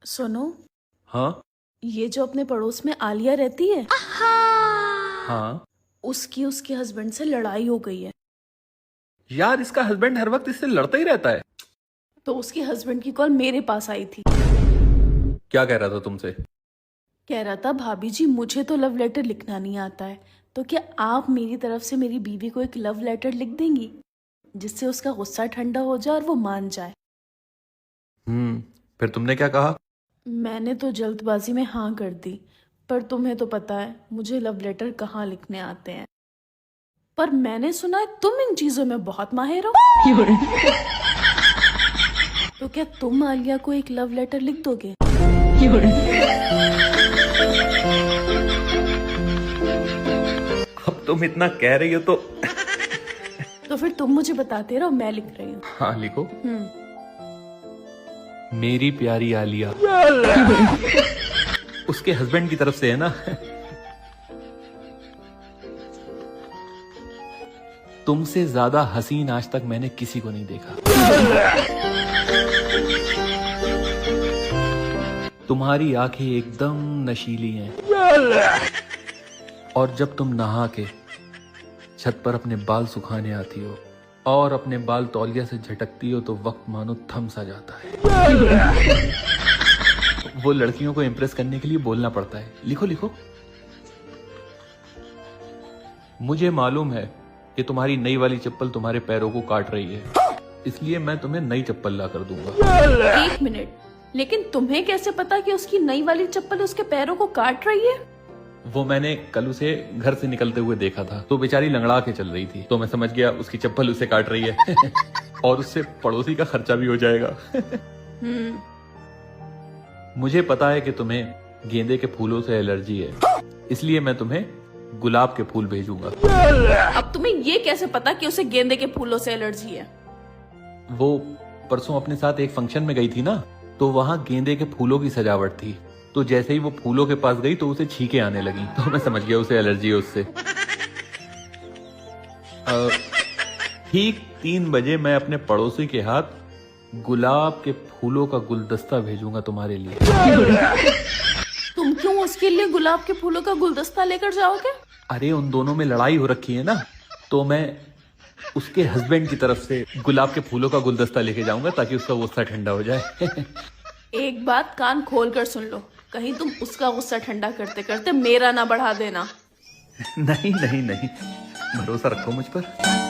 सुनो, हाँ। ये जो अपने पड़ोस में आलिया रहती है, हाँ उसकी उसके हस्बैंड से लड़ाई हो गई है। यार, इसका हस्बैंड हर वक्त इससे लड़ता ही रहता है। तो उसके हस्बैंड की कॉल मेरे पास आई थी। क्या कह रहा था तुमसे? कह रहा था, भाभी जी मुझे तो लव लेटर लिखना नहीं आता है, तो क्या आप मेरी तरफ से मेरी बीवी को एक लव लेटर लिख देंगी, जिससे उसका गुस्सा ठंडा हो जाए और वो मान जाए। फिर तुमने क्या कहा? मैंने तो जल्दबाजी में हाँ कर दी, पर तुम्हें तो पता है मुझे लव लेटर कहाँ लिखने आते हैं। पर मैंने सुना है तुम इन चीजों में बहुत माहिर हो। तो क्या तुम आलिया को एक लव लेटर लिख दोगे? अब तुम इतना कह रही हो तो तो फिर तुम मुझे बताते रहो, मैं लिख रही हूँ। हाँ, लिखो। मेरी प्यारी आलिया। उसके हस्बैंड की तरफ से है ना। तुमसे ज्यादा हसीन आज तक मैंने किसी को नहीं देखा। तुम्हारी आंखें एकदम नशीली हैं, और जब तुम नहा के छत पर अपने बाल सुखाने आती हो और अपने बाल तौलिया से झटकती हो तो वक्त मानो थम सा जाता है। वो लड़कियों को इम्प्रेस करने के लिए बोलना पड़ता है। लिखो लिखो। मुझे मालूम है कि तुम्हारी नई वाली चप्पल तुम्हारे पैरों को काट रही है, इसलिए मैं तुम्हें नई चप्पल ला कर दूंगा। एक मिनट, लेकिन तुम्हें कैसे पता कि उसकी नई वाली चप्पल उसके पैरों को काट रही है? वो मैंने कल उसे घर से निकलते हुए देखा था, तो बेचारी लंगड़ा के चल रही थी, तो मैं समझ गया उसकी चप्पल उसे काट रही है। और उससे पड़ोसी का खर्चा भी हो जाएगा। मुझे पता है कि तुम्हें गेंदे के फूलों से एलर्जी है, इसलिए मैं तुम्हें गुलाब के फूल भेजूंगा। अब तुम्हें ये कैसे पता कि उसे गेंदे के फूलों से एलर्जी है? वो परसों अपने साथ एक फंक्शन में गई थी ना, तो वहां गेंदे के फूलों की सजावट थी, तो जैसे ही वो फूलों के पास गई तो उसे छींकें आने लगी, तो मैं समझ गया उसे एलर्जी है उससे। ठीक 3 बजे मैं अपने पड़ोसी के हाथ गुलाब के फूलों का गुलदस्ता भेजूंगा तुम्हारे लिए। तुम क्यों उसके लिए गुलाब के फूलों का गुलदस्ता लेकर जाओगे? अरे, उन दोनों में लड़ाई हो रखी है ना, तो मैं उसके हस्बैंड की तरफ से गुलाब के फूलों का गुलदस्ता लेके जाऊंगा ताकि उसका गुस्सा ठंडा हो जाए। एक बात कान खोल कर सुन लो, कहीं तुम उसका गुस्सा ठंडा करते करते मेरा ना बढ़ा देना। नहीं नहीं नहीं, भरोसा रखो मुझ पर।